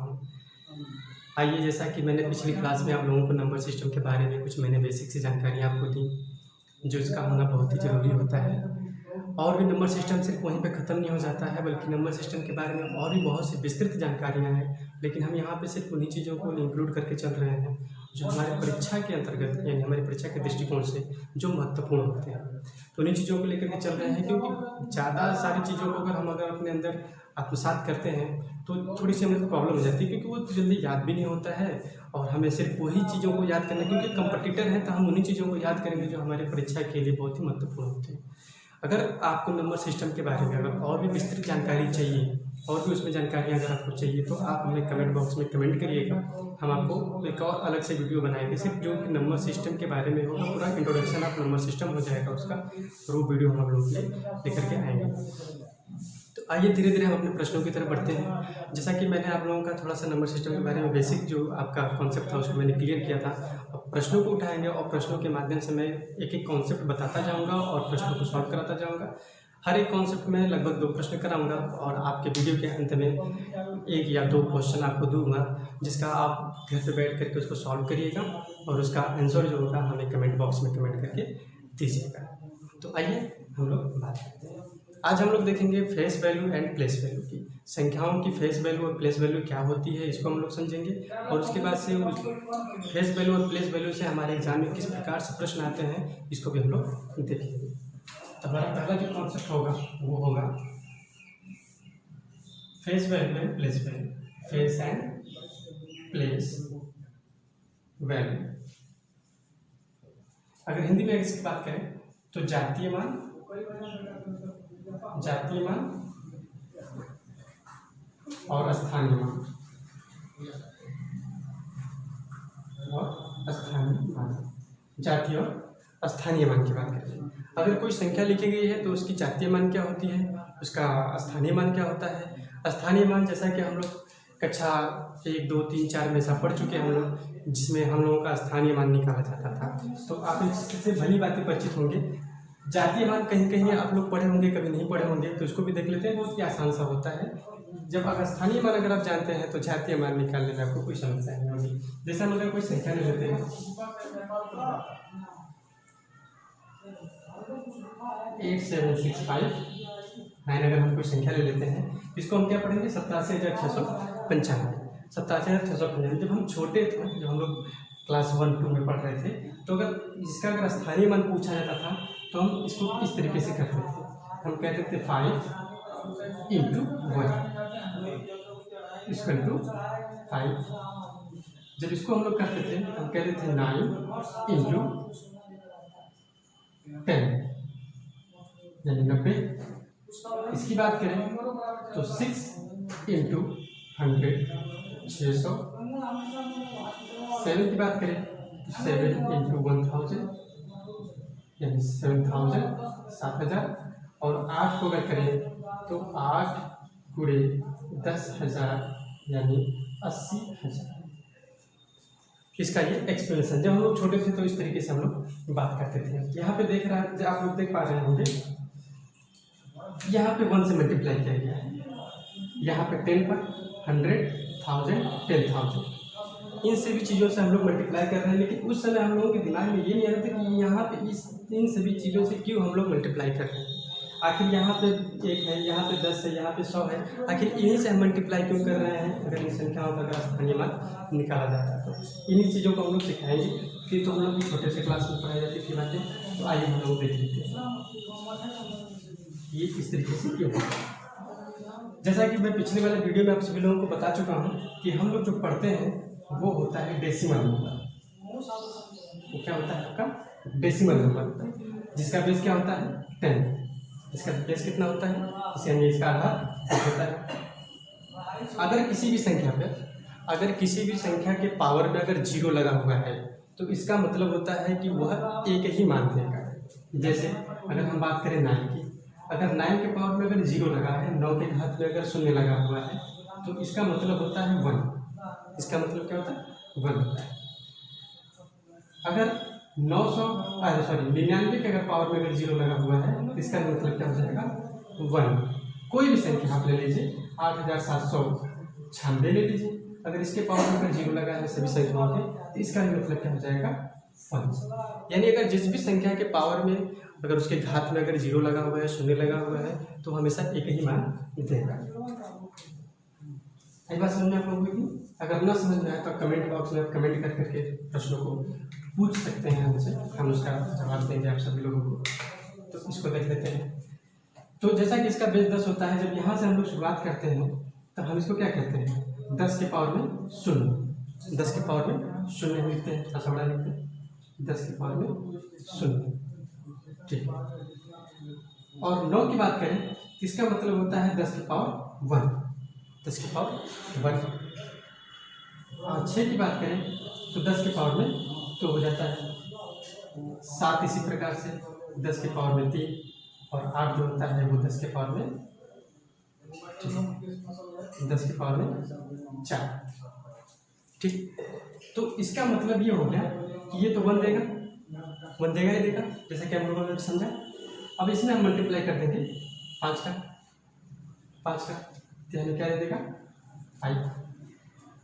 हूँ। आइए, जैसा कि मैंने पिछली क्लास में आप लोगों को नंबर सिस्टम के बारे में कुछ मैंने बेसिक सी जानकारियाँ आपको दी, जो इसका होना बहुत ही ज़रूरी होता है। और भी नंबर सिस्टम सिर्फ वहीं पे ख़त्म नहीं हो जाता है, बल्कि नंबर सिस्टम के बारे में और भी बहुत सी विस्तृत जानकारियाँ हैं, लेकिन हम यहाँ पे सिर्फ उन्हीं चीज़ों को इंक्लूड करके चल रहे हैं जो हमारे परीक्षा के अंतर्गत, यानी हमारी परीक्षा के दृष्टिकोण से जो महत्वपूर्ण होते हैं, तो उन्हीं चीज़ों को लेकर के चल रहे हैं। क्योंकि ज़्यादा सारी चीज़ों को अगर अपने अंदर आत्मसात करते हैं तो थोड़ी सी हमें प्रॉब्लम हो जाती है, क्योंकि वो जल्दी याद भी नहीं होता है और हमें सिर्फ वही चीज़ों को याद करना, क्योंकि कंपटीटर हैं तो हम उन्हीं चीज़ों को याद करेंगे जो हमारे परीक्षा के लिए बहुत ही महत्वपूर्ण होते हैं। अगर आपको नंबर सिस्टम के बारे में अगर और भी विस्तृत जानकारी चाहिए, और भी उसमें जानकारियाँ अगर आपको चाहिए, तो आप हमें कमेंट बॉक्स में कमेंट करिएगा। हम आपको एक और अलग से वीडियो बनाएंगे सिर्फ जो कि नंबर सिस्टम के बारे में होगा, पूरा इंट्रोडक्शन ऑफ नंबर सिस्टम हो जाएगा उसका, और वो वीडियो हम आप लोगों के लिए लेकर के आएंगे। तो आइए धीरे धीरे हम अपने प्रश्नों की तरफ बढ़ते हैं। जैसा कि मैंने आप लोगों का थोड़ा सा नंबर सिस्टम के बारे में बेसिक जो आपका कॉन्सेप्ट था उसको मैंने क्लियर किया था। अब प्रश्नों को उठाएंगे और प्रश्नों के माध्यम से मैं एक एक कॉन्सेप्ट बताता जाऊंगा और प्रश्नों को सॉल्व कराता जाऊंगा। हर एक कॉन्सेप्ट में लगभग 2 प्रश्न कराऊंगा और आपके वीडियो के अंत में 1 या 2 क्वेश्चन आपको दूंगा, जिसका आप घर पे बैठ करके उसको सॉल्व करिएगा और उसका आंसर जो होगा हमें कमेंट बॉक्स में कमेंट करके दीजिएगा। तो आइए हम लोग बात करते हैं। आज हम लोग देखेंगे face value and place value की, संख्याओं की फेस वैल्यू और प्लेस वैल्यू क्या होती है, इसको हम लोग समझेंगे। और उसके बाद से उस फेस वैल्यू और प्लेस वैल्यू से हमारे एग्जाम में किस प्रकार से प्रश्न आते हैं, इसको भी हम लोग देखेंगे। तो हमारा पहला जो कॉन्सेप्ट होगा वो होगा face value and place value. Face and place value, अगर हिंदी में इसकी बात करें तो जातीय मान और स्थानीय मान जातीय और स्थानीय मान की बात करें। अगर कोई संख्या लिखी गई है तो उसकी जातीय मान क्या होती है, उसका स्थानीय मान क्या होता है। स्थानीय मान जैसा कि हम लोग कक्षा 1, 2, 3, 4 में ऐसा पढ़ चुके हैं हम लोग, जिसमें हम लोगों का स्थानीय मान निकाला जाता था, तो आप इससे भली बातें परिचित होंगे। जातीय मान कहीं कहीं आप लोग पढ़े होंगे, कभी नहीं पढ़े होंगे, तो इसको भी देख लेते हैं। बहुत ही आसान सा होता है। जब अगर स्थानीय मान अगर आप जानते हैं तो जातीय मान निकालने में आपको कोई समस्या नहीं होगी। जैसे हम अगर कोई संख्या ले लेते हैं 8765 अगर हम कोई संख्या ले लेते हैं, इसको हम क्या पढ़ेंगे 87,695। 87,695 जब हम छोटे थे, जब हम लोग क्लास 1, 2 में पढ़ रहे थे, तो अगर इसका अगर स्थानीय मान पूछा जाता था तो हम इसको इस तरीके से करते थे। हम कहते थे 5 × 1 = 5। जब इसको हम लोग करते थे हम कहते थे 9 × 10 यानी 90। इसकी बात करें तो 6 × 100 600। 7 की बात करें तो 7 × 1000 यानी 7000 7000। और 8 को अगर करें तो 8 × 10,000 यानी 80,000। इसका ये एक्सप्लेनेशन, जब हम लोग छोटे थे तो इस तरीके से हम लोग बात करते थे। यहाँ पे देख रहा है, आप लोग देख पा रहे होंगे, यहाँ पे 1 से मल्टीप्लाई किया गया है, यहाँ पे 10 पर 100, 1000, 10,000। इन सभी चीज़ों से हम लोग मल्टीप्लाई कर रहे हैं, लेकिन उस समय हम लोगों के दिमाग में ये नहीं आता कि यहाँ पे इन सभी चीज़ों से क्यों हम लोग मल्टीप्लाई कर रहे हैं। आखिर यहाँ पे 1 है, यहाँ पे 10 है, यहाँ पे 100 है, आखिर इन्हीं से हम मल्टीप्लाई क्यों कर रहे हैं। अगर इन संख्याओं का अगर स्थानीय मान निकाला जाता है तो इन्हीं चीज़ों को हम लोग सिखाएंगे। फिर तो हम लोग भी छोटे से क्लास में पढ़ाई जाती थी बातें, तो आइए हम लोग देख लेते हैं ये किस तरीके से क्यों होता है। जैसा कि मैं पिछले वाले वीडियो में आप सभी लोगों को बता चुका हूँ कि हम लोग जो पढ़ते हैं वो होता है डेसिमल नंबर। वो क्या होता है आपका डेसिमल नंबर, जिसका बेस क्या होता है 10। इसका बेस कितना होता है, इसे यानी इसका आधार होता है। अगर किसी भी संख्या के पावर में अगर 0 लगा हुआ है तो इसका मतलब होता है कि वह एक ही मान देगा। जैसे अगर हम बात करें 9 की, अगर 9 के पावर में अगर 0 लगा है, 9 के घात में अगर 0 लगा हुआ है, तो इसका मतलब होता है 1। इसका मतलब क्या होता है 1 होता है। अगर 99 के अगर पावर में अगर 0 लगा हुआ है तो इसका मतलब क्या हो जाएगा 1। कोई भी संख्या आप ले लीजिए, 8796 ले लीजिए, अगर इसके पावर में अगर जीरो लगा है सभी संख्याओं के, तो इसका भी मतलब क्या हो जाएगा 1। यानी अगर जिस भी संख्या के पावर में अगर उसके घात में अगर जीरो लगा हुआ है, शून्य लगा हुआ है, तो हमेशा एक ही मान देगा। ये बात समझ में आप लोगों की? अगर ना समझ में आए तो कमेंट बॉक्स में आप कमेंट कर करके प्रश्नों को पूछ सकते हैं हमसे, हम उसका जवाब देंगे आप सभी लोगों को। तो इसको देख लेते हैं। तो जैसा कि इसका बेस 10 होता है, जब यहाँ से हम लोग शुरुआत करते हैं तो हम इसको क्या कहते हैं, 10 के पावर में शून्य। 10 के पावर में शून्य हम लिखते हैं, थोड़ा बड़ा लिखते हैं, 10 के पावर में शून्य। ठीक। और 9 की बात करें तो इसका मतलब होता है 10 के पावर 1, 10 के पावर 1। और 6 की बात करें तो 10 के पावर में 2 हो जाता है। 7 इसी प्रकार से 10 के पावर में 3, और 8 जो होता है वो 10 के पावर में 10 के पावर में 4। ठीक। तो इसका मतलब ये हो गया कि ये तो 1 देगा, 1 देगा ही देगा, जैसे कि हम लोगों ने समझा। अब इसमें हम मल्टीप्लाई कर देंगे 5 का, तो हमें क्या दे देगा 5।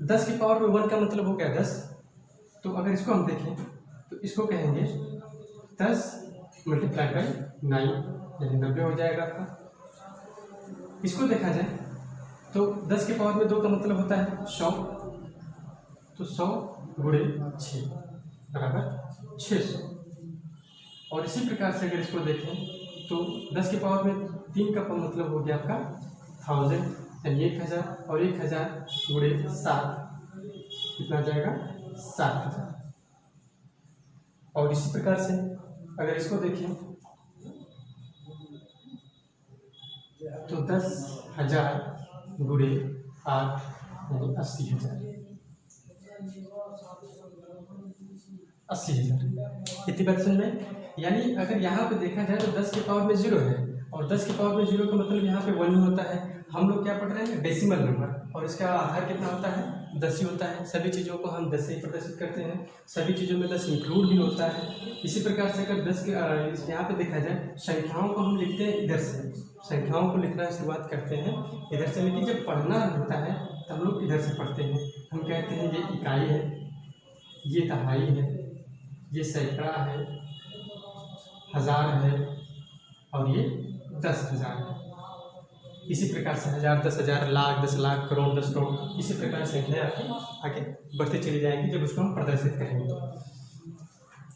10 की पावर में 1 का मतलब हो गया 10। तो अगर इसको हम देखें तो इसको कहेंगे 10 मल्टीप्लाई बाई 9, यानी 90 हो जाएगा आपका। इसको देखा जाए तो 10 के पावर में 2 का मतलब होता है 100, तो 100 गुणे 6 बराबर 600। और इसी प्रकार से अगर इसको देखें तो 10 के पावर में 3 का मतलब हो गया आपका 1000, यानी 1000, और 1000 गुणे 7 कितना जाएगा 7000। और इसी प्रकार से अगर इसको देखें तो 10,000 गुणे 8 यानी 80,000। 80,000। कितनी बात समझ में? यानी अगर यहाँ पे देखा जाए तो 10 के पावर में 0 है, और 10 के पावर में 0 का मतलब यहाँ पे 1 ही होता है। हम लोग क्या पढ़ रहे हैं, डेसिमल नंबर, और इसका आधार कितना होता है 10 ही होता है। सभी चीज़ों को हम 10 से ही प्रदर्शित करते हैं, सभी चीज़ों में 10 इंक्लूड भी होता है। इसी प्रकार से अगर 10 के यहाँ पे देखा जाए, संख्याओं को हम लिखते हैं इधर से, संख्याओं को लिखना शुरुआत करते हैं इधर से, लेकिन जब पढ़ना होता है तो हम लोग इधर से पढ़ते हैं। हम कहते हैं ये इकाई है, ये दहाई है, ये सैकड़ा है, हजार है, और ये 10,000 है। इसी प्रकार से 1000, 10,000, लाख, 10 लाख, करोड़, 10 करोड़, इसी प्रकार से संख्याएं आपकी आगे बढ़ते चली जाएंगी जब उसको हम प्रदर्शित करेंगे।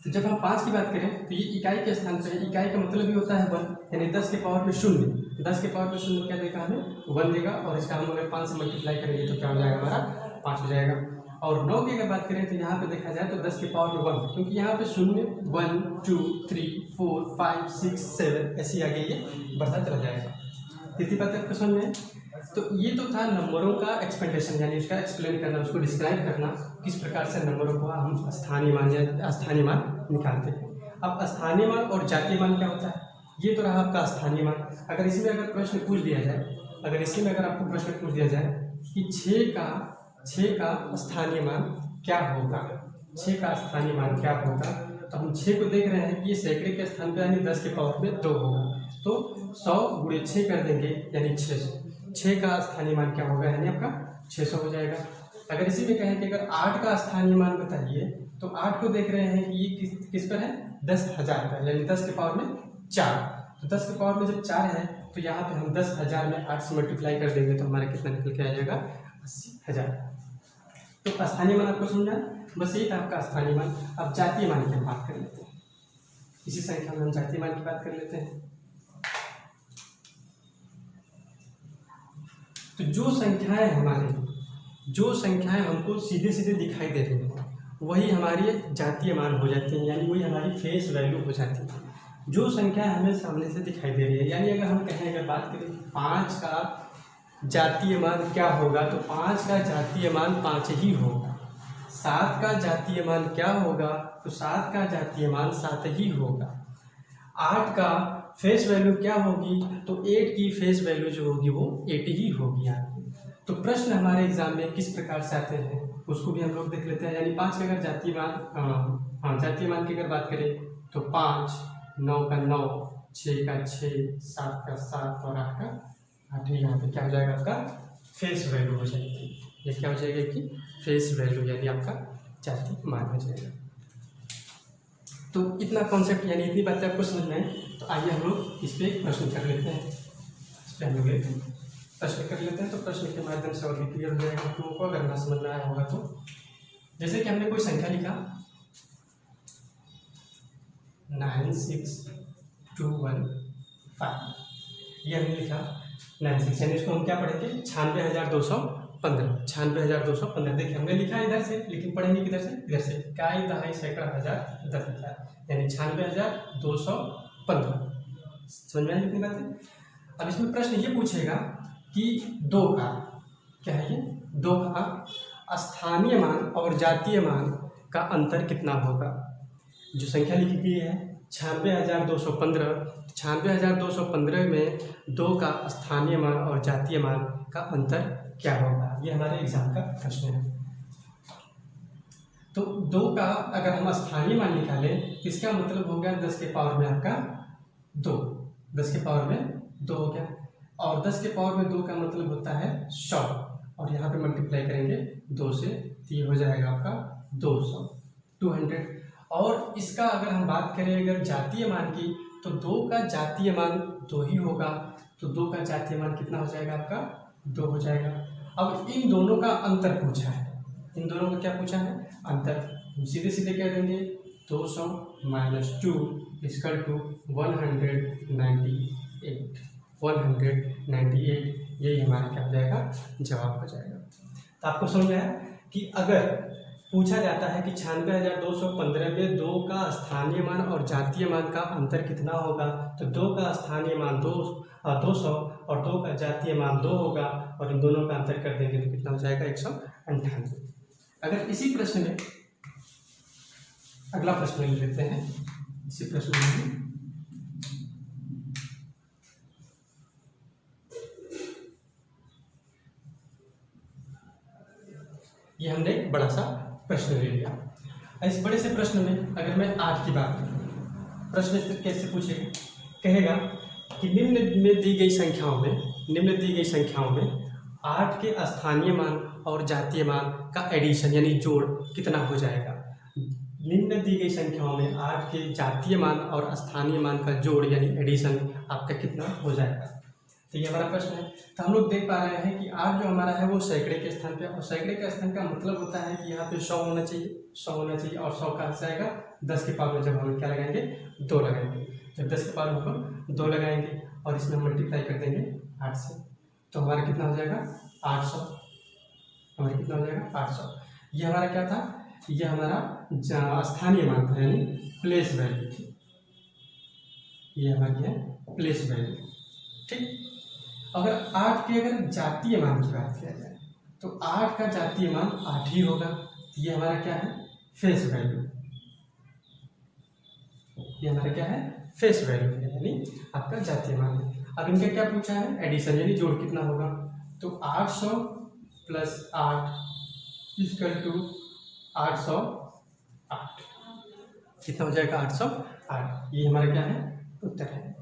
तो जब हम 5 की बात करें तो ये इकाई के स्थान पर, इकाई का मतलब भी होता है 1, यानी 10 के पावर में 0। 10 के पावर में 0 क्या देगा हमें 1 देगा, और इसका हम अगर 5 से मल्टीप्लाई करेंगे तो क्या हो जाएगा हमारा 5 हो जाएगा। और 9 की अगर बात करें तो यहाँ पे देखा जाए तो 10 के पावर में 1, क्योंकि यहाँ पे 0, 1, 2, 3, 4, 5, 6, 7 ऐसे आगे ये बढ़ता चला जाएगा। कितनी बात आपको समझ में? तो ये तो था नंबरों का एक्सपेंडेशन, यानी उसका एक्सप्लेन करना, उसको डिस्क्राइब करना, किस प्रकार से नंबरों को हम स्थानीय मान या अस्थानीय मान निकालते हैं। अब स्थानीय मान और जातीय मान क्या होता है, ये तो रहा आपका स्थानीय मान। अगर इसमें अगर प्रश्न पूछ दिया जाए, अगर इसमें अगर आपको प्रश्न पूछ दिया जाए कि 6 का स्थानीय मान क्या होगा, 6 का स्थानीय मान क्या होगा, तो हम 6 को देख रहे हैं कि ये सैकड़े के स्थान पे यानी 10 के पावर में 2 होगा, तो 100 गुणे 6 कर देंगे यानी 600। 6 का स्थानीय मान क्या होगा, यानी आपका 600 हो जाएगा। अगर इसी में कहें कि अगर 8 का स्थानीय मान बताइए, तो 8 को देख रहे हैं कि ये किस पर है 10,000 पर, यानी 10 के पावर में 4। तो 10 के पावर में जब 4 है तो यहाँ पे हम 10,000 में 8 से मल्टीप्लाई कर देंगे तो हमारा कितना निकल के आ जाएगा 80,000। तो स्थानीय मान आपको समझा, बस यही था आपका स्थानीय मान। अब जातीय मान की हम बात कर लेते हैं, इसी संख्या में हम जातीय मान की बात कर लेते हैं। तो जो संख्याएं हमको सीधे सीधे दिखाई दे रही हैं वही हमारी जातीय मान हो जाती हैं, यानी वही हमारी फेस वैल्यू हो जाती है। जो संख्या हमें सामने से दिखाई दे रही है, यानी अगर हम कहें, अगर बात करें 5 का जातीय मान क्या होगा, तो 5 का जातीय मान 5 ही होगा। 7 का जातीय मान क्या होगा, तो 7 का जातीय मान 7 ही होगा। 8 का फेस वैल्यू क्या होगी, तो 8 की फेस वैल्यू जो होगी वो 8 ही होगी आपकी। तो प्रश्न हमारे एग्जाम में किस प्रकार से आते हैं उसको भी हम लोग देख लेते हैं। यानी 5 का अगर जातीय मान की अगर बात करें तो 5, 9 का 9, 6 का 6, 7 का 7 और 8 का 8। यहाँ पे क्या हो जाएगा आपका फेस वैल्यू हो जाएगी। ये क्या हो जाएगा कि फेस वैल्यू यानी आपका जाति मान हो जाएगा। तो इतना कॉन्सेप्ट यानी इतनी बातें आपको समझ में आए, तो आइए हम लोग इस पर प्रश्न कर लेते हैं। इस पर हम लोग प्रश्न कर लेते हैं, तो प्रश्न के माध्यम से और भी क्लियर हो जाएगा आप लोगों को, अगर ना समझ में आया होगा तो। जैसे कि हमने कोई संख्या लिखा 96215, ये हमने लिखा 96, यानी इसको हम क्या पढ़ेंगे 96,215। 96,215 देखिए हमने लिखा इधर से, लेकिन पढ़ेंगे किधर से, इधर से, इकाई दहाई सैकड़ा हजार 10,000, यानी 96,215। समझ में आई कितनी बात है। अब इसमें प्रश्न ये पूछेगा कि दो का क्या है, ये दो का स्थानीय मान और जातीय मान का अंतर कितना होगा। जो संख्या लिखी गई है 96,215, 96,215 में दो का स्थानीय मान और जातीय मान का अंतर क्या होगा, ये हमारे एग्जाम का प्रश्न है। तो दो का अगर हम स्थानीय मान निकालें, इसका मतलब हो गया 10 के पावर में आपका 2, 10 के पावर में 2 हो गया, और 10 के पावर में 2 का मतलब होता है 100, और यहाँ पे मल्टीप्लाई करेंगे 2 से, तो ये हो जाएगा आपका 200, 200। और इसका अगर हम बात करें अगर जातीय मान की, तो 2 का जातीय मान 2 ही होगा, तो 2 का जातीय मान कितना हो जाएगा आपका 2 हो जाएगा। अब इन दोनों का अंतर पूछा है, इन दोनों का क्या पूछा है, अंतर। हम सीधे सीधे कह देंगे 200 माइनस 2 इक्वल टू 198, 198, यही हमारा क्या हो जाएगा, जवाब हो जाएगा। तो आपको समझ में आया कि अगर पूछा जाता है कि 96,215 में 2 का स्थानीय मान और जातीय मान का अंतर कितना होगा, तो 2 का स्थानीय मान 200 और 2 का जातीय मान 2 होगा, और इन दोनों का अंतर कर देंगे तो कितना हो जाएगा 198। अगर इसी प्रश्न में अगला प्रश्न ले लेते हैं, इसी प्रश्न में ये हमने एक बड़ा सा प्रश्न ले लिया। इस बड़े से प्रश्न में अगर मैं 8 की बात करूँ, प्रश्न इस कैसे पूछेगा, कहेगा कि निम्न दी गई संख्याओं में 8 के स्थानीय मान और जातीय मान का एडिशन यानी जोड़ कितना हो जाएगा। निम्न दी गई संख्याओं में 8 के जातीय मान और स्थानीय मान का जोड़ यानी एडिशन आपका कितना हो जाएगा। तो ये हमारा प्रश्न है। तो हम लोग देख पा रहे हैं कि 8 जो हमारा है वो सैकड़े के स्थान पे, और सैकड़े के स्थान का मतलब होता है कि यहाँ पे 100 होना चाहिए, 100 होना चाहिए, और 100 कहाँ से आएगा 10 के पावर में जब हम क्या लगाएंगे 2 लगाएंगे, जब 10 के पावर में हम 2 लगाएंगे और इसमें मल्टीप्लाई कर देंगे 8 से, तो हमारा कितना हो जाएगा 800, हमारा कितना हो जाएगा 800। ये हमारा क्या था, ये हमारा स्थानीय मान था यानी प्लेस वैल्यू थी, ये हमारी है प्लेस वैल्यू, ठीक। अगर 8 के अगर जातीय मान की बात किया जाए तो 8 का जातीय मान 8 ही होगा, ये हमारा क्या है फेस वैल्यू, ये हमारा क्या है फेस वैल्यू है यानी आपका जातीय मान है। अब इनका क्या पूछा है एडिशन यानी जोड़ कितना होगा, तो 800 प्लस 8 इक्वल टू 808, कितना हो जाएगा 808, ये हमारा क्या है उत्तर है।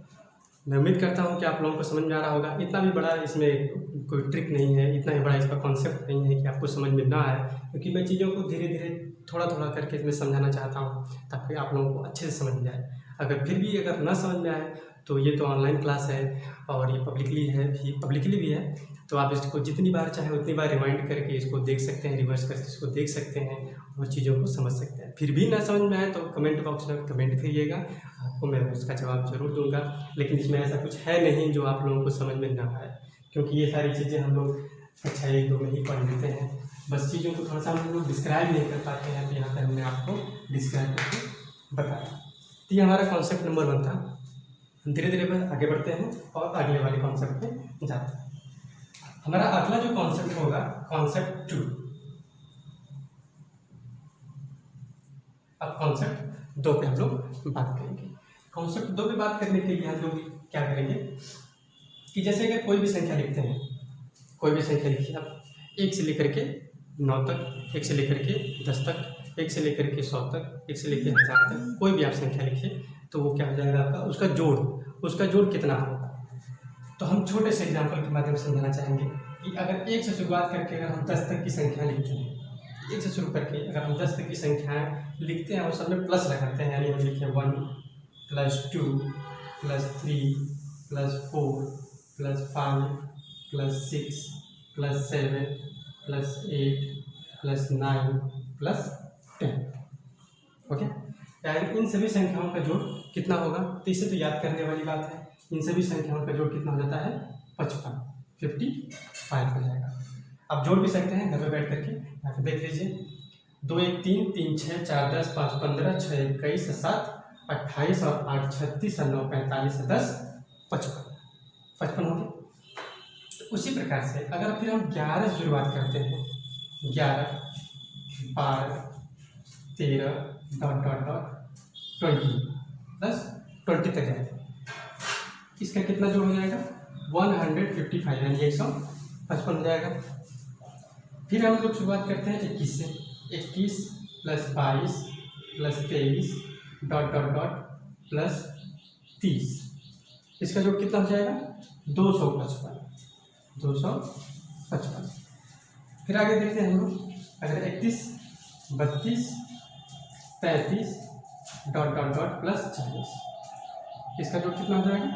मैं उम्मीद करता हूँ कि आप लोगों को समझ में आ रहा होगा। इतना भी बड़ा इसमें कोई ट्रिक नहीं है, इतना ही बड़ा इसका कॉन्सेप्ट नहीं है कि आपको समझ में ना आए, क्योंकि मैं चीज़ों को धीरे धीरे थोड़ा थोड़ा करके इसमें समझाना चाहता हूँ ताकि आप लोगों को अच्छे से समझ में आए। अगर फिर भी अगर ना समझ में आए तो ये तो ऑनलाइन क्लास है और ये पब्लिकली भी है, तो आप इसको जितनी बार चाहे उतनी बार रिमाइंड करके इसको देख सकते हैं, रिवर्स करके इसको देख सकते हैं और चीज़ों को समझ सकते हैं। फिर भी ना समझ में आए तो कमेंट बॉक्स में कमेंट करिएगा, आपको मैं उसका जवाब जरूर दूंगा। लेकिन इसमें ऐसा कुछ है नहीं जो आप लोगों को समझ में ना आए, क्योंकि ये सारी चीज़ें हम लोग कक्षा 1-2 में ही पढ़ लेते हैं, बस चीज़ों को थोड़ा सा हम लोग डिस्क्राइब नहीं कर पाते हैं, तो यहाँ पर हमने आपको डिस्क्राइब करके बताया। तो ये हमारा कॉन्सेप्ट नंबर 1 था। धीरे धीरे आगे बढ़ते हैं और अगले वाले कॉन्सेप्ट पे जाते हैं। हमारा अगला जो कॉन्सेप्ट होगा कॉन्सेप्ट 2। अब कॉन्सेप्ट 2 पे हम लोग बात करेंगे। कॉन्सेप्ट 2 पे बात करने के लिए हम लोग क्या करेंगे कि जैसे अगर कोई भी संख्या लिखते हैं, कोई भी संख्या लिखिए आप 1 से लेकर के 9 तक, 1 से लेकर के 10 तक, 1 से लेकर के 100 तक, 1 से लेकर 1000 तक, कोई भी आप संख्या लिखिए तो वो क्या हो जाएगा आपका उसका जोड़ कितना होगा। तो हम छोटे से एग्जाम्पल के माध्यम से समझाना चाहेंगे कि अगर 1 से शुरुआत करके अगर हम 10 तक की संख्या लिखते हैं, 1 से शुरू करके अगर हम 10 तक की संख्याएँ लिखते हैं और सब में प्लस लगाते हैं, यानी हम लिखे 1 + 2 + 3 + 4 + 5 + 6 + 7 + 8 + 9 + 10। ओके, यानी इन सभी संख्याओं का जोड़ कितना होगा? तो इसे तो याद करने वाली बात है। इन सभी संख्याओं का जोड़ कितना हो जाता है? 55 हो जाएगा। आप जोड़ भी सकते हैं घर में बैठ करके, यहाँ पे देख लीजिए। 2 1 3 3 6 4 10 5 15 6 21 7 28 और 8 36 और 9 45 और 10 55 हो गए। उसी प्रकार से अगर फिर हम 11 से शुरुआत करते हैं, 11 12 13 ... 20 प्लस 20 तक जाएगा, इसका कितना जोड़ हो जाएगा? 155 यानी 155 हो जाएगा। फिर हम लोग शुरुआत करते हैं 21 से, 21 + 22 + 23 ... प्लस 30, इसका जोड़ कितना हो जाएगा? 255। फिर आगे देखते हैं हम लोग, अगर 31 32 33 ... प्लस 40, इसका जोड़ कितना हो जाएगा?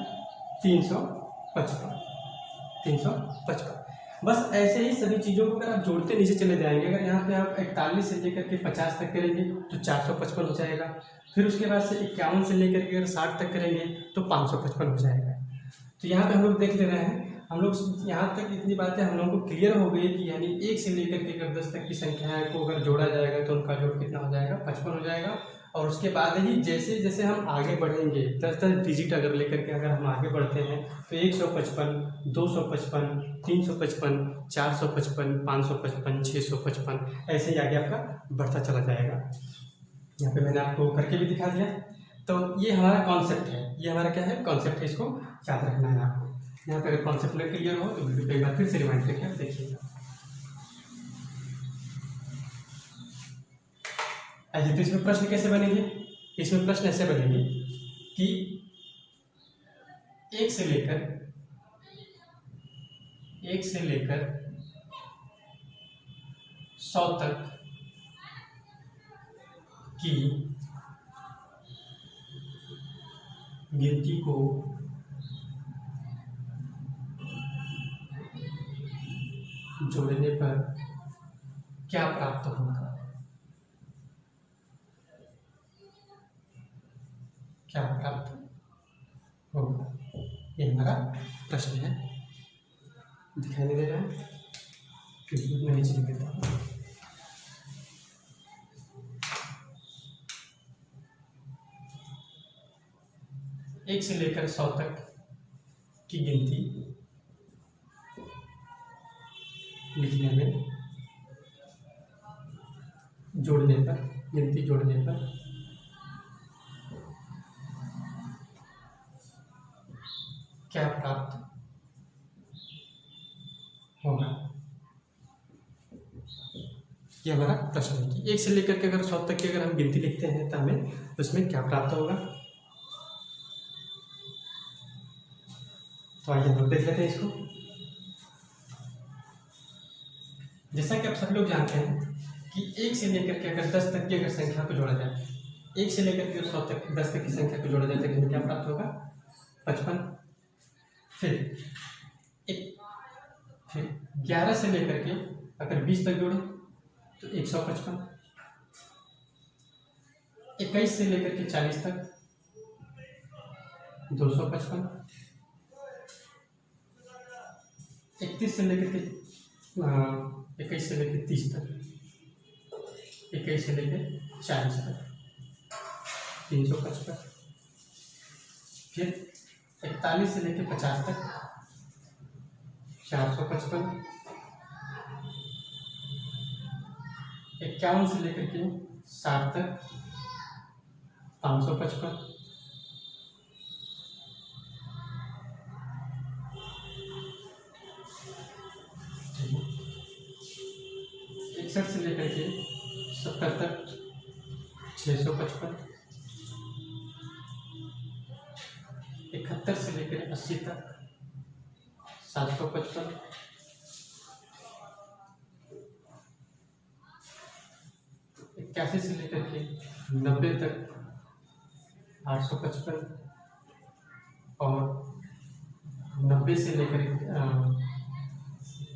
355। बस ऐसे ही सभी चीज़ों को अगर आप जोड़ते नीचे चले जाएंगे, अगर यहाँ पे आप 41 से लेकर के 50 तक करेंगे तो 455 हो जाएगा। फिर उसके बाद से 51 से लेकर के अगर 60 तक करेंगे तो 555 हो जाएगा। तो यहाँ पे हम लोग देख ले रहे हैं, हम लोग यहाँ तक इतनी बातें हम लोगों को क्लियर हो गई कि यानी 1 से लेकर के अगर 10 तक की संख्याएं को अगर जोड़ा जाएगा तो उनका जोड़ कितना हो जाएगा? 55 हो जाएगा। और उसके बाद ही जैसे जैसे हम आगे बढ़ेंगे, 10 डिजिट अगर लेकर के अगर हम आगे बढ़ते हैं तो 155 255 355 455 555 655 ऐसे ही आगे आपका बढ़ता चला जाएगा। यहाँ पे मैंने आपको करके भी दिखा दिया। तो ये हमारा कॉन्सेप्ट है, ये हमारा क्या है? कॉन्सेप्ट है, इसको याद रखना है आपको। यहाँ पे अगर कॉन्सेप्ट में क्लियर हो तो वीडियो को एक बार फिर से रिमाइंड करके आप देखिएगा। आइए, तो इसमें प्रश्न कैसे बनेंगे? इसमें प्रश्न ऐसे बनेंगे कि 1 से लेकर 100 तक की गिनती को जोड़ने पर क्या प्राप्त होगा? क्या प्राप्त होगा? ये हमारा प्रश्न है। दिखाई नहीं दे रहा है? मैं नीचे लिख देता हूँ। एक से लेकर 100 तक की गिनती लिखने में गिनती जोड़ने पर क्या प्राप्त होगा? ये हमारा प्रश्न है कि 1 से लेकर के अगर 100 तक की अगर हम गिनती लिखते हैं तो हमें उसमें क्या प्राप्त होगा। तो आइए हम देख लेते हैं इसको। जैसा कि आप सब लोग जानते हैं कि 1 से लेकर के अगर 10 तक की अगर संख्या को जोड़ा जाए, 1 से लेकर के 100 तक 10 तक की संख्या को जोड़ा जाए तो हमें क्या प्राप्त होगा? 55। फिर 11 से लेकर के अगर 20 तक जोड़े तो 155। 21 से लेकर के 40 तक 255। 31 से लेकर के 21 से लेकर 30 तक, 21 से लेकर 40 तक 355। फिर 41 से लेकर 50 तक 455। 51 से लेकर के 60 तक 555। 61 से लेकर के 70 तक 655। 71 से लेकर 80 तक 755। 81 से लेकर के 90 तक 855 और 90 से लेकर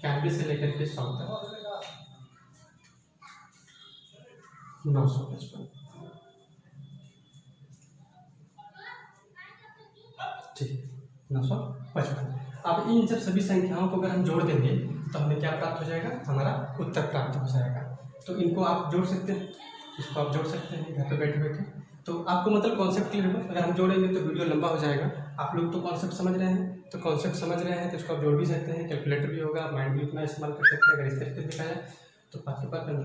91 से लेकर के 100 तक 955। ठीक, 955। अब इन जब सभी संख्याओं को अगर हम जोड़ देंगे तो हमें क्या प्राप्त हो जाएगा, हमारा उत्तर प्राप्त हो जाएगा। तो इनको आप जोड़ सकते हैं, इसको आप जोड़ सकते हैं घर पे बैठे बैठे। तो आपको मतलब कॉन्सेप्ट क्लियर होगा। अगर हम जोड़ेंगे तो वीडियो लंबा हो जाएगा। आप लोग तो कॉन्सेप्ट समझ रहे हैं, तो कॉन्सेप्ट समझ रहे हैं तो इसको आप जोड़ भी सकते हैं, कैलकुलेटर भी होगा, माइंड भी उतना इस्तेमाल कर सकते हैं। अगर इस तरीके से देखा जाए तो 5 के बाद 15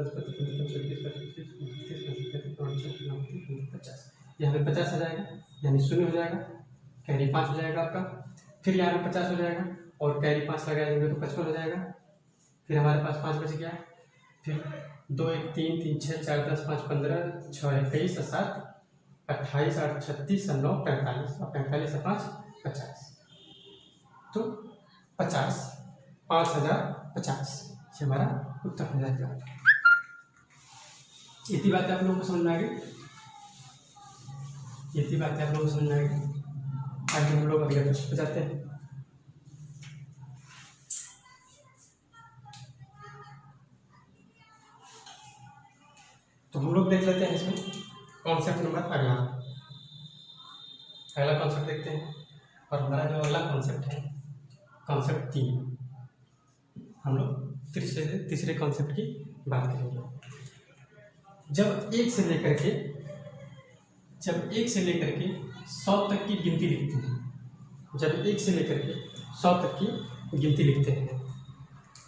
50, यहाँ पे 50 हो जाएगा, यानी 0 हो जाएगा, कैरी 5 हो जाएगा आपका। फिर यहाँ पे 50 हो जाएगा और कैरी 5 लगाएंगे तो 55 हो जाएगा। फिर हमारे पास 5 बच गया। फिर 2 1 3 3 6 4 10 5 15 6 21 7 28 8 36 9 45 और 45 से 5 50। तो 50 5050 ये हमारा उत्तर हो जाएगा। इतनी बातें आप लोगों को समझ में आ गई, इतनी बातें आप लोगों को समझ में आ गई। आगे हम लोग अगले प्रश्न पे जाते हैं। तो हम लोग देख लेते हैं इसमें कॉन्सेप्ट नंबर अगला कॉन्सेप्ट देखते हैं। और हमारा जो अगला कॉन्सेप्ट है कॉन्सेप्ट 3, हम लोग तीसरे कॉन्सेप्ट की बात करेंगे। जब 1 से लेकर के 100 तक की गिनती लिखते हैं, जब 1 से लेकर के 100 तक की गिनती लिखते हैं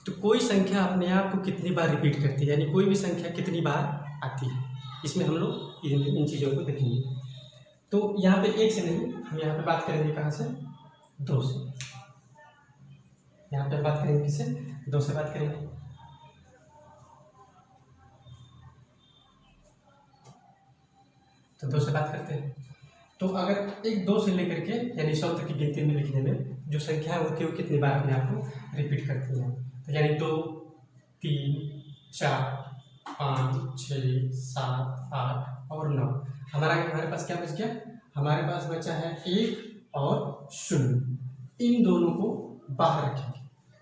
तो कोई संख्या अपने आप को कितनी बार रिपीट करती है, यानी कोई भी संख्या कितनी बार आती है, इसमें हम लोग इन चीज़ों को देखेंगे। तो यहाँ पे 1 से नहीं, हम यहाँ पे बात करेंगे कहाँ से, 2 से। यहाँ पे बात करेंगे किससे, 2 से बात करेंगे। तो 2 से बात करते हैं। तो अगर 2 से लेकर के यानी 100 तक की गिनती में लिखने में जो संख्या होती है वो कितनी बार अपने आप को रिपीट करती है, तो यानी 2 3 4 5 6 7 8 और 9। हमारे पास क्या बच गया, हमारे पास बचा है 1 और 0। इन दोनों को बाहर रखेंगे,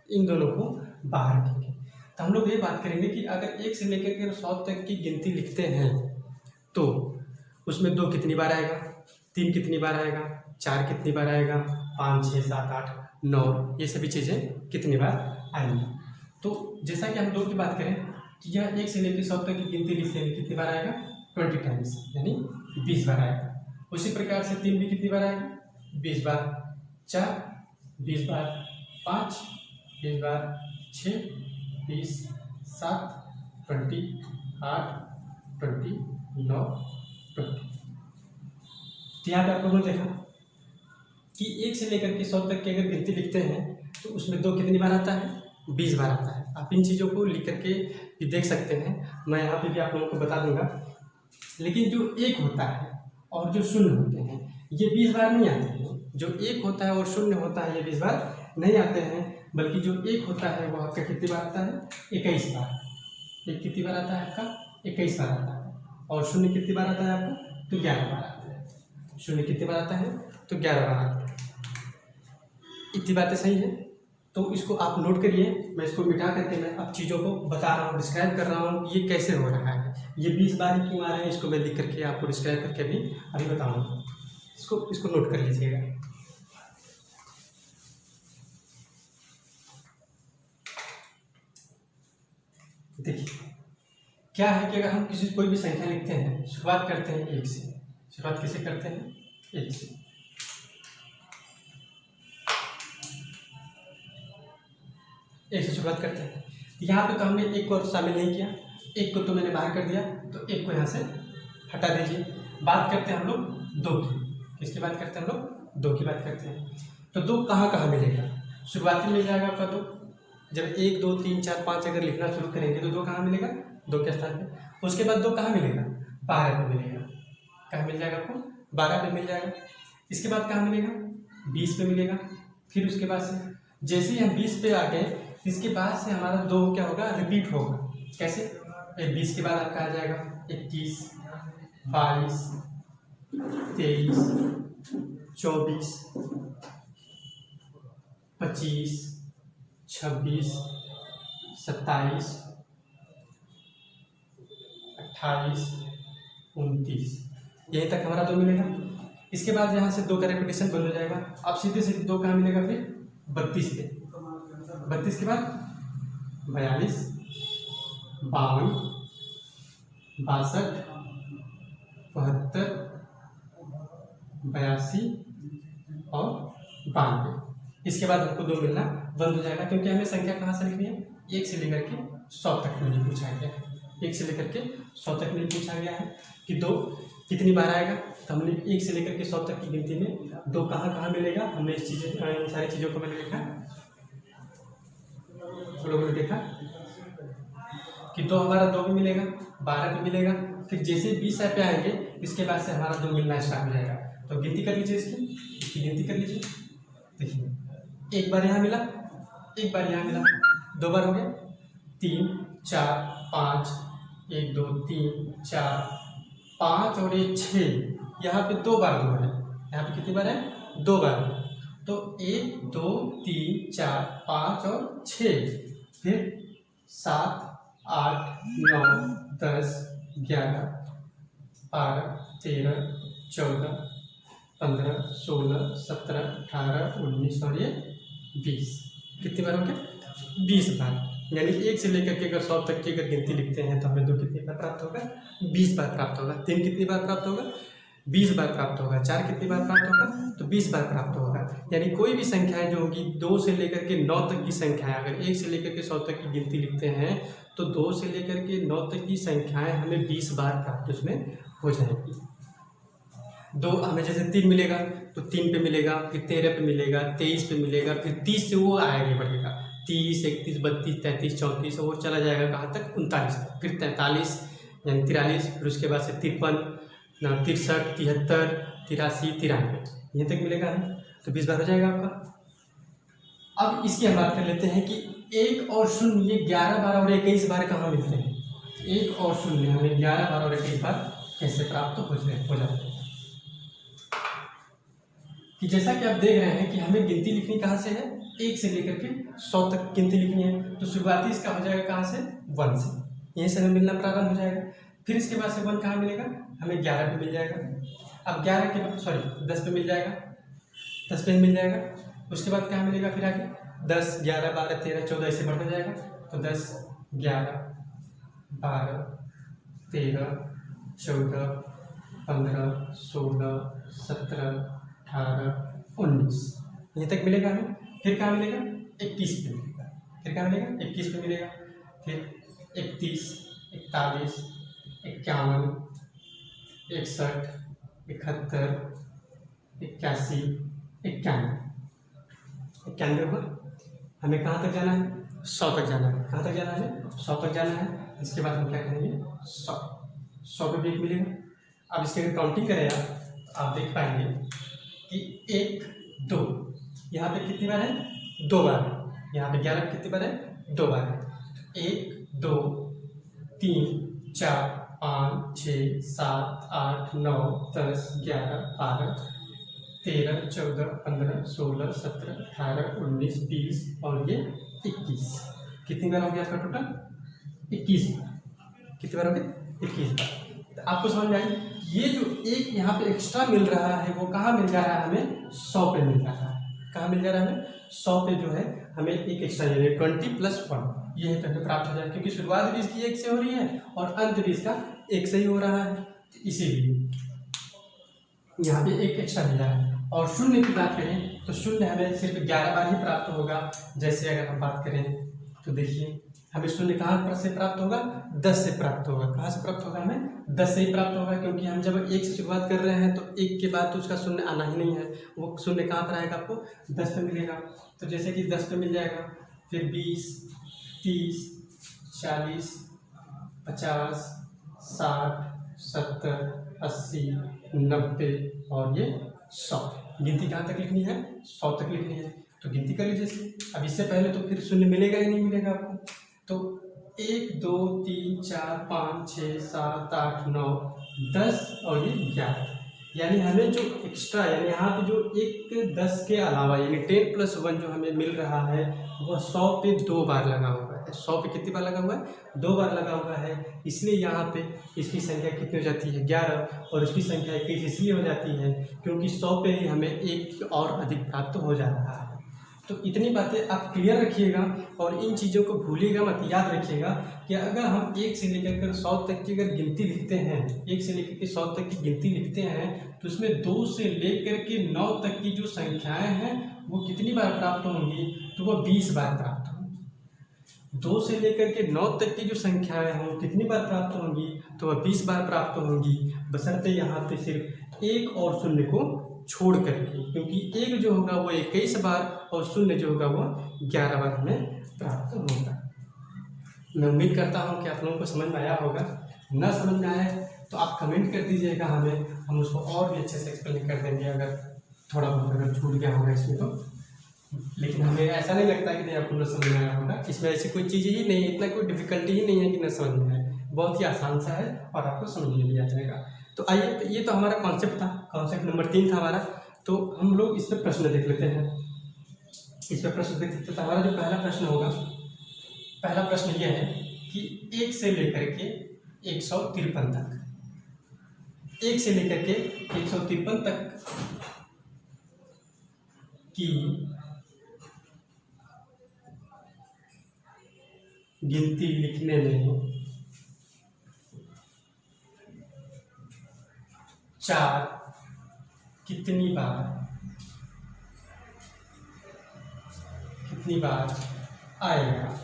इन दोनों को बाहर रखेंगे। तो हम लोग ये बात करेंगे कि अगर 1 से लेकर के 100 तक की गिनती लिखते हैं तो उसमें 2 कितनी बार आएगा, 3 कितनी बार आएगा, 4 कितनी बार आएगा, 5 6 7 8 9, ये सभी चीज़ें कितनी बार आएंगी। तो जैसा कि हम 2 की बात करें कि यह 1 से लेकर 100 तक की गिनती लिखने में कितनी बार आएगा, 20 टाइम्स, यानी 20 बार आएगा। उसी प्रकार से 3 भी कितनी बार आएगा, 20 बार, 4 20 बार, 5 20 बार, 6 20 7 20 8 20 9 20। तो यहाँ पे आप लोगों ने देखा कि 1 से लेकर के 100 तक की अगर गिनती लिखते हैं तो उसमें 2 कितनी बार आता है, 20 बार आता है। आप इन चीज़ों को लिख करके भी देख सकते हैं, मैं यहाँ पे भी आप लोगों को बता दूंगा। लेकिन जो 1 होता है और जो 0 होते हैं ये 20 बार नहीं आते हैं। जो 1 होता है और 0 होता है ये 20 बार नहीं आते हैं, बल्कि जो 1 होता है वो आपका कितनी बार आता है, 21 बार। 1 कितनी बार आता है आपका, 21 बार आता है। और 0 कितनी बार आता है आपका, तो 11 बार आता है। 0 कितनी बार आता है, तो 11 बार आता है। इतनी बातें सही है, तो इसको आप नोट करिए। मैं इसको मिटा करके मैं अब चीज़ों को बता रहा हूँ, डिस्क्राइब कर रहा हूँ ये कैसे हो रहा है, ये 20 बार क्यों आ रहे हैं, इसको मैं लिख करके आपको डिस्क्राइब करके अभी बताऊँगा। इसको नोट कर लीजिएगा। देखिए क्या है कि अगर हम कोई भी संख्या लिखते हैं, शुरुआत करते हैं 1 से। शुरुआत किसे करते हैं, 1 से। 1 से शुरुआत करते हैं। यहाँ पे तो हमने 1 को शामिल नहीं किया, 1 को तो मैंने बाहर कर दिया, तो 1 को यहाँ से हटा दीजिए। बात करते हैं हम लोग 2 की। किसकी बात करते हैं हम लोग, 2 की बात करते हैं। तो 2 कहाँ कहाँ मिलेगा, शुरुआती मिल जाएगा आपका 2। जब 1 2 3 4 5 अगर लिखना शुरू करेंगे तो 2 कहाँ मिलेगा, 2 के स्थान पे। उसके बाद 2 कहाँ मिलेगा, 12 पे मिलेगा। कहाँ मिल जाएगा आपको, 12 पे मिल जाएगा। इसके बाद कहाँ मिलेगा, 20 पे मिलेगा। फिर उसके बाद से जैसे ही हम 20 पे आ गए, इसके बाद से हमारा 2 क्या होगा, रिपीट होगा। कैसे, ये 20 के बाद आपका आ जाएगा 21, 22, 23, 24, 25, 26, 27, 28, 29, यहीं तक हमारा 2 मिलेगा। इसके बाद यहाँ से 2 का रेपिटेशन बंद हो जाएगा। अब सीधे सीधे 2 कहाँ मिलेगा फिर 32 पे। 32 के बाद 42, 52, 62, 72, 82 और 92। इसके बाद हमको 2 मिलना बंद हो जाएगा, क्योंकि हमें संख्या कहाँ से लिखनी है, 1 से लेकर के 100 तक नहीं पूछा गया है। 1 से लेकर के 100 तक नहीं पूछा गया है कि 2 कितनी बार आएगा। तो हमने 1 से लेकर के 100 तक की गिनती में 2 कहाँ कहाँ मिलेगा, हमने इस सारी चीज़ों को मैंने लिखा, आप लोगों ने देखा कि 2 हमारा 2 भी मिलेगा, 12 भी मिलेगा। फिर जैसे 20 पे आएंगे इसके बाद से हमारा 2 मिलना स्टार्ट हो जाएगा। तो गिनती कर लीजिए, इसकी गिनती कर लीजिए। देखिए 1 बार यहाँ मिला, 1 बार यहाँ मिला, 2 बार हो गया, 3, 4, 5, 1, 2, 3, 4, 5 और 1, 6। यहाँ पे 2 बार 2 है, यहाँ पे कितनी बार है, 2 बार है। तो 1, 2, 3, 4, 5 और 6, फिर 7, 8, 9, 10, 11, 12, 13, 14, 15, 16, 17, 18, 19 और ये 20। कितनी बार हो गया, 20 बार। यानी 1 से लेकर के अगर 100 तक की अगर गिनती लिखते हैं तो हमें 2 कितनी बार प्राप्त होगा, 20 बार प्राप्त होगा। 3 कितनी बार प्राप्त होगा, 20 बार प्राप्त होगा। 4 कितनी बार प्राप्त होगा, तो 20 बार प्राप्त होगा। यानी कोई भी संख्याएं जो होगी 2 से लेकर के 9 तक की संख्याएं, अगर 1 से लेकर के 100 तक की गिनती लिखते हैं तो 2 से लेकर के 9 तक की संख्याएं हमें 20 बार प्राप्त उसमें हो जाएगी। 2 हमें जैसे 3 मिलेगा तो 3 पे मिलेगा, फिर 13 पे मिलेगा, 23 पे मिलेगा, फिर 30 से वो आगे बढ़ेगा, 30, 31, 32, 33, 34 और वो चला जाएगा कहाँ तक, 39 तक, फिर 43 यानी 43, फिर उसके बाद से 53, 63, 73, 83, 93 यहीं तक मिलेगा हमें। तो 20 बार हो जाएगा आपका। अब इसकी हम बात कर लेते हैं कि 1 और 0 ये 11 बार और 21 बार कहाँ मिलते हैं। 1 और 0 हमें 11 बार और 21 बार कैसे प्राप्त हो जाते हैं कि जैसा कि आप देख रहे हैं कि हमें गिनती लिखनी कहाँ से है, 1 से लेकर के 100 तक गिनती लिखनी है। तो शुरुआती इसका हो जाएगा कहाँ से, 1 से, यहीं से हमें मिलना प्रारंभ हो जाएगा। फिर इसके बाद से 1 कहाँ मिलेगा, हमें 11 पे मिल जाएगा। अब 11 के बाद 10 पे मिल जाएगा, 10 पे मिल जाएगा। उसके बाद क्या मिलेगा, फिर आगे 10, 11, 12, 13, 14 ऐसे बढ़ता जाएगा। तो 10, 11, 12, 13, 14, 15, 16, 17, 18, 19 यहीं तक मिलेगा हमें। फिर क्या मिलेगा, 21 पे मिलेगा। फिर क्या मिलेगा, 21 पे मिलेगा। फिर 31, 41, 51, 61, 71, 81, 91 हुआ। हमें कहाँ तक जाना है, 100 तक जाना है। कहाँ तक जाना है, 100 तक जाना है। इसके बाद हम क्या करेंगे, 100 पे भी 1 मिलेगा। अब इसके अगर काउंटिंग करें आप देख पाएंगे कि 1, 2 यहाँ पे कितनी बार है, 2 बार है। यहाँ पे 11 पे कितनी बार है, 2 बार है। 1, 2, 3, 4, 5, 6, 7, 8, 9, 10, 11, 12, 13, 14, 15, 16, 17, 18, 19, 20 और ये 21। कितनी बार हो गया आपका टोटल, 21 बार। कितनी बार हो गया, 21 बार। तो आपको समझ में आई, ये जो एक यहाँ पे एक्स्ट्रा मिल रहा है वो कहाँ मिल जा रहा है, हमें 100 पे मिल रहा है। कहाँ मिल जा रहा है हमें, 100 पे जो है हमें एक एक्स्ट्रा 20 + 1 ये हमें प्राप्त हो जाए, क्योंकि शुरुआत भी इसकी 1 से हो रही है और अंत भी इसका 1 से ही हो रहा है। तो इसीलिए यहाँ पे एक एक्स्ट्रा मिला है। और 0 की बात करें तो 0 हमें सिर्फ 11 बार ही प्राप्त होगा। जैसे अगर हम बात करें तो देखिए हमें 0 कहाँ से प्राप्त होगा, 10 से प्राप्त होगा। कहाँ से प्राप्त होगा, हमें 10 से ही प्राप्त होगा, क्योंकि हम जब 1 से शुरुआत कर रहे हैं तो 1 के बाद तो उसका 0 आना ही नहीं है। वो 0 कहाँ पर आएगा, आपको 10 पे मिलेगा। तो जैसे कि 10 पे मिल जाएगा, फिर 20, 30, 40, 50, 60, 70, 80, 90 और ये 100। गिनती कहाँ तक लिखनी है, 100 तक लिखनी है। तो गिनती कर लीजिए इसकी। अब इससे पहले तो फिर 0 मिलेगा ही नहीं मिलेगा आपको। तो 1 2 3 4 5 6 7 8 9 10 और ये 11, यानी हमें जो एक्स्ट्रा यानी यहाँ पे जो एक 10 के अलावा यानी 10+1 जो हमें मिल रहा है वह 100 पे 2 बार लगा हुआ है। 100 पे कितनी बार लगा हुआ है? 2 बार लगा हुआ है। इसलिए यहाँ पे इसकी संख्या कितनी हो जाती है? 11, और इसकी संख्या 21 इसलिए हो जाती है क्योंकि 100 पे ही हमें एक और अधिक प्राप्त हो जा रहा है। तो इतनी बातें आप क्लियर रखिएगा और इन चीज़ों को भूलिएगा मत, याद रखिएगा कि अगर हम 1 से लेकर कर 100 तक की अगर गिनती लिखते हैं, 1 से लेकर के 100 तक की गिनती लिखते हैं तो उसमें 2 से लेकर के 9 तक की जो संख्याएं हैं वो कितनी बार प्राप्त होंगी? तो वह 20 बार प्राप्त होंगी। 2 से लेकर के 9 तक की जो संख्याएं हैं कितनी बार प्राप्त होंगी? तो वह 20 बार प्राप्त होंगी, बशर्ते यहाँ पे सिर्फ 1 और 0 को छोड़ करके, क्योंकि 1 जो होगा वो 21 बार और 0 जो होगा वो 11 बार हमें प्राप्त होगा। मैं उम्मीद करता हूँ कि आप लोगों को समझ में आया होगा। ना समझ में आया तो आप कमेंट कर दीजिएगा हमें, हम उसको और भी अच्छे से एक्सप्लेन कर देंगे अगर थोड़ा बहुत अगर छूट गया होगा इसमें तो। लेकिन हमें ऐसा नहीं लगता कि नहीं आपको न समझ में आया होगा, इसमें ऐसी कोई चीज़ ही नहीं है, इतना कोई डिफिकल्टी ही नहीं है कि न समझ में आए, बहुत ही आसान सा है और आपको समझ में भी आ जाएगा। तो आइए, तो ये तो हमारा कॉन्सेप्ट था, कॉन्सेप्ट नंबर 3 था हमारा। तो हम लोग इस पर प्रश्न देख लेते हैं, इस पर प्रश्न देख लेते हैं। तो हमारा जो पहला प्रश्न होगा, पहला प्रश्न यह है कि 1 से लेकर के 153 तक, 1 से लेकर के 153 तक की गिनती लिखने में 4 कितनी बार आएगा?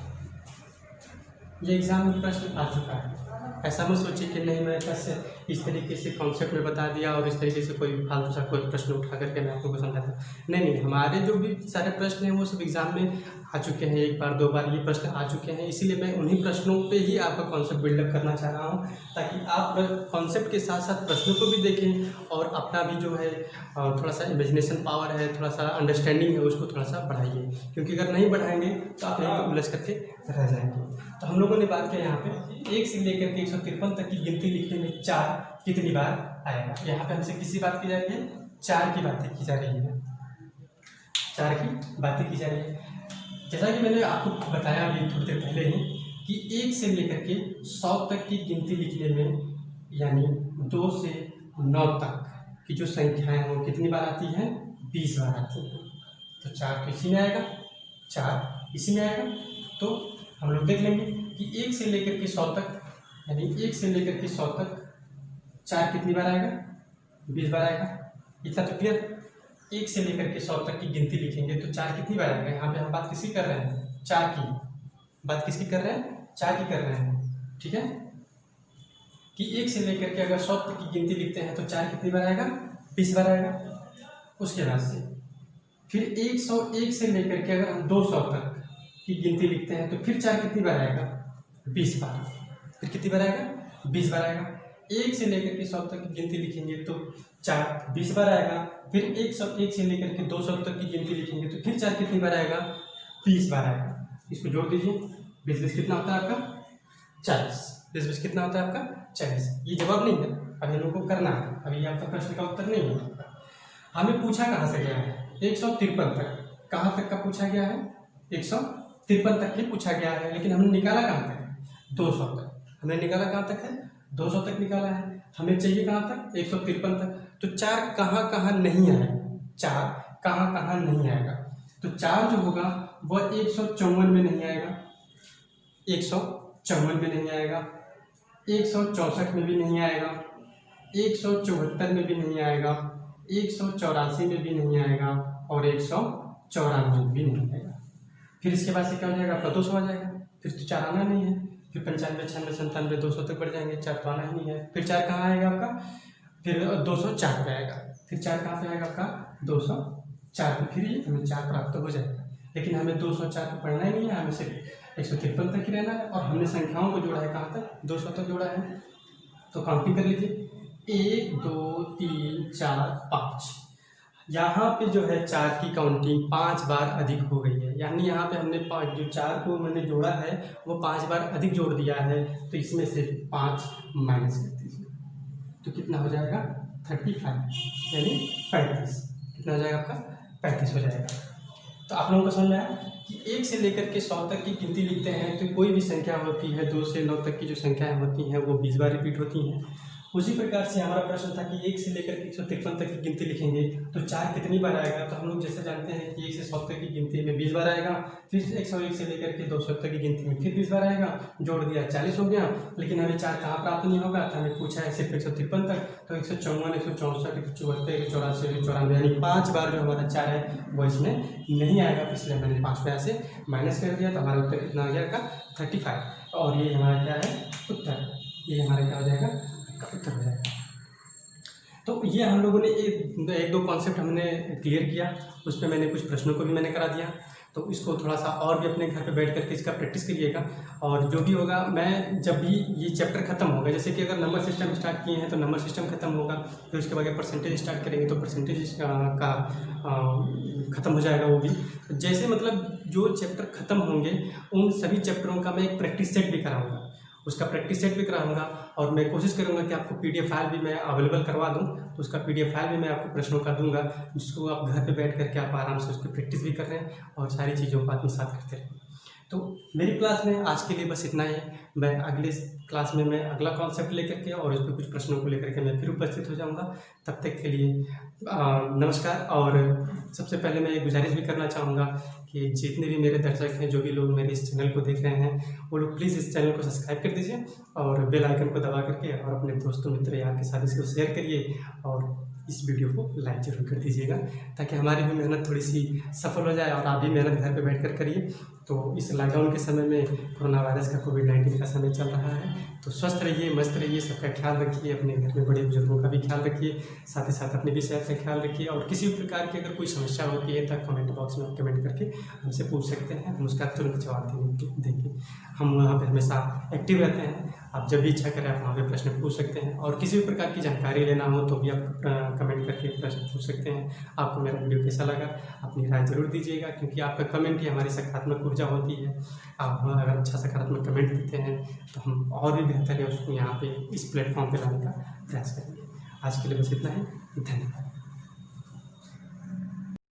ये एग्जाम में प्रश्न आ चुका है। ऐसा मत सोचिए कि नहीं मैं कैसे इस तरीके से कॉन्सेप्ट में बता दिया और इस तरीके से कोई फालतू सा कोई प्रश्न उठा करके मैं आप लोगों को समझाता। नहीं, हमारे जो भी सारे प्रश्न हैं वो सब एग्जाम में आ चुके हैं, 1 बार 2 बार ये प्रश्न आ चुके हैं। इसीलिए मैं उन्हीं प्रश्नों पे ही आपका कॉन्सेप्ट बिल्डअप करना चाह रहा हूँ, ताकि आप कॉन्सेप्ट के साथ साथ प्रश्नों को भी देखें और अपना भी जो है थोड़ा सा इमेजिनेशन पावर है, थोड़ा सा अंडरस्टैंडिंग है, उसको थोड़ा सा बढ़ाइए, क्योंकि अगर नहीं बढ़ाएंगे तो आप यहीं पर उलझ करके रह जाएंगे। तो हम लोगों ने बात किया यहाँ पे 1 से लेकर के 153 तक की गिनती लिखने में 4 कितनी बार आएगा। यहाँ पे हमसे किसी बात की जा रही है? 4 की बातें की जा रही है, 4 की बातें की जा रही है। जैसा कि मैंने आपको बताया अभी थोड़ी देर पहले ही कि 1 से लेकर के 100 तक की गिनती लिखने में यानी 2 से 9 तक की जो संख्याएं हैं वो कितनी बार आती हैं? 20 बार आती हैं। तो 4 तो इसी में आएगा, 4 इसी में आएगा। तो हम लोग देख लेंगे कि 1 से लेकर के 100 तक यानी 1 से लेकर के 100 तक 4 कितनी बार आएगा? 20 बार आएगा। इतना तो क्लियर। 1 से लेकर के 100 तक की गिनती लिखेंगे तो 4 कितनी बार आएगा? यहाँ पे हम बात किसकी कर रहे हैं? 4 की बात किसकी कर रहे हैं? 4 की कर रहे हैं, ठीक है। कि 1 से लेकर के अगर 100 तक की गिनती लिखते हैं तो 4 कितनी बार आएगा? 20 बार आएगा। उसके बाद से फिर 101 से लेकर के अगर हम 200 तक की गिनती लिखते हैं तो फिर 4 कितनी बार आएगा? 20 बार। फिर कितनी बार आएगा? 20 बार आएगा। 1 से लेकर के 100 तक की गिनती लिखेंगे तो 4 20 बार आएगा। फिर 101 से लेकर के 200 तक की गिनती लिखेंगे तो फिर 4 कितनी बार आएगा? 30 बार आएगा। इसको जोड़ दीजिए, 20 कितना होता है आपका? 40। 20 कितना होता है आपका? 40। ये जवाब नहीं है, अभी हम लोग को करना है, अभी आपका प्रश्न का उत्तर नहीं है। हमें पूछा कहाँ से गया है? 153 तक। कहाँ तक का पूछा गया है? 153 तक ही पूछा गया है, लेकिन हमने निकाला कहाँ तक? 200 तक। हमने निकाला कहाँ तक है? 200 तक निकाला है। हमें चाहिए कहाँ तक? 153 तक। तो 4 कहाँ कहाँ नहीं आएगा? 4 कहाँ कहाँ नहीं आएगा? तो 4 जो होगा वह 154 में नहीं आएगा, 154 में नहीं आएगा, 164 में भी नहीं आएगा, 174 में भी नहीं आएगा, 184 में भी नहीं आएगा और 194 में भी नहीं आएगा। फिर इसके बाद से क्या हो जाएगा? आपका 200 आ जाएगा। फिर तो 4 आना नहीं है। फिर 95, 96, 97, 200 तक बढ़ जाएंगे, 4 तो आना ही नहीं है। फिर 4 कहाँ आएगा आपका? फिर 204 पे आएगा। फिर 4 कहाँ पे आएगा आपका? 204 पे। फिर ये हमें 4 प्राप्त हो जाएगा, लेकिन हमें 204 पे पढ़ना ही नहीं है, हमें सिर्फ 153 तक ही रहना है। और हमने संख्याओं को जोड़ा है कहाँ तक? 200 तक जोड़ा है। तो काउंटिंग कर लीजिए, 1 2 3 4 5। यहाँ पे जो है 4 की काउंटिंग 5 बार अधिक हो गई है, यानी यहाँ पे हमने जो 4 को मैंने जोड़ा है वो 5 बार अधिक जोड़ दिया है, तो इसमें से 5 माइनस कर दीजिए तो कितना हो जाएगा 35 यानी 35। कितना हो जाएगा आपका 35 हो जाएगा। तो आप लोगों को समझ में आया कि 1 से लेकर के 100 तक की गिनती लिखते हैं तो कोई भी संख्या होती है 2 से 9 तक की जो संख्याएं होती हैं वो 20 बार रिपीट होती हैं। उसी प्रकार से हमारा प्रश्न था कि 1 से लेकर के 153 तक की गिनती लिखेंगे तो 4 कितनी बार आएगा। तो हम लोग जैसे जानते हैं कि 1 से 100 तक की गिनती में 20 बार आएगा, फिर 101 से लेकर के 200 तक की गिनती में फिर 20 बार आएगा, जोड़ दिया 40 हो गया। लेकिन हमें 4 कहाँ प्राप्त नहीं होगा, तो हमें पूछा है सिर्फ 153 तक, तो 154, 164, 174, 184, 194 यानी 5 बार जो हमारा 4 है वो इसमें नहीं आएगा। इसलिए मैंने 5 में से माइनस कर दिया, तो हमारा उत्तर कितना हो जाएगा 35। और ये हमारा क्या है उत्तर, ये हमारा क्या हो जाएगा उत्तर हो जाएगा। तो ये हम लोगों ने एक दो कॉन्सेप्ट हमने क्लियर किया, उस पर मैंने कुछ प्रश्नों को भी मैंने करा दिया। तो इसको थोड़ा सा और भी अपने घर पे बैठ करके इसका प्रैक्टिस करिएगा। और जो भी होगा, मैं जब भी ये चैप्टर खत्म होगा, जैसे कि अगर नंबर सिस्टम स्टार्ट किए हैं तो नंबर सिस्टम खत्म होगा, फिर उसके बाद परसेंटेज स्टार्ट करेंगे तो परसेंटेज का ख़त्म हो जाएगा वो भी। जैसे मतलब जो चैप्टर ख़त्म होंगे उन सभी चैप्टरों का मैं एक प्रैक्टिस सेट भी कराऊँगा, उसका प्रैक्टिस सेट भी कराऊंगा। और मैं कोशिश करूंगा कि आपको PDF फाइल भी मैं अवेलेबल करवा दूं, तो उसका PDF फाइल भी मैं आपको प्रश्नों का दूंगा, जिसको आप घर पे बैठ करके आप आराम से उसकी प्रैक्टिस भी कर रहे हैं और सारी चीज़ों को आत्मसात करते रहें। तो मेरी क्लास में आज के लिए बस इतना ही। मैं अगले क्लास में मैं अगला कॉन्सेप्ट लेकर के और उस पर कुछ प्रश्नों को लेकर के मैं फिर उपस्थित हो जाऊंगा। तब तक के लिए नमस्कार। और सबसे पहले मैं एक गुजारिश भी करना चाहूँगा कि जितने भी मेरे दर्शक हैं, जो भी लोग मेरे इस चैनल को देख रहे हैं, वो लोग प्लीज़ इस चैनल को सब्सक्राइब कर दीजिए और बेल आइकन को दबा करके और अपने दोस्तों मित्र यार के साथ इसको शेयर करिए और इस वीडियो को लाइक जरूर कर दीजिएगा, ताकि हमारी भी मेहनत थोड़ी सी सफल हो जाए और आप भी मेहनत घर पे बैठकर करिए। तो इस लॉकडाउन के समय में, कोरोना वायरस का कोविड-19 का समय चल रहा है, तो स्वस्थ रहिए, मस्त रहिए, सबका ख्याल रखिए, अपने घर में बड़े बुजुर्गों का भी ख्याल रखिए, साथ ही साथ अपनी भी सेहत का ख्याल रखिए। और किसी भी प्रकार की अगर कोई समस्या होती है तो कमेंट बॉक्स में कमेंट करके हमसे पूछ सकते हैं, हम उसका तुरंत जवाब देंगे। हम वहाँ पर हमेशा एक्टिव रहते हैं, आप जब भी इच्छा करें आप वहाँ पे प्रश्न पूछ सकते हैं। और किसी भी प्रकार की जानकारी लेना हो तो भी आप कमेंट करके प्रश्न पूछ सकते हैं। आपको मेरा वीडियो कैसा लगा, अपनी राय ज़रूर दीजिएगा, क्योंकि आपका कमेंट ही हमारी सकारात्मक ऊर्जा होती है। आप अगर अच्छा सकारात्मक कमेंट देते हैं तो हम और भी बेहतर है उसको यहाँ पे इस प्लेटफॉर्म पे लाने का प्रयास करेंगे। आज के लिए बस इतना ही, धन्यवाद।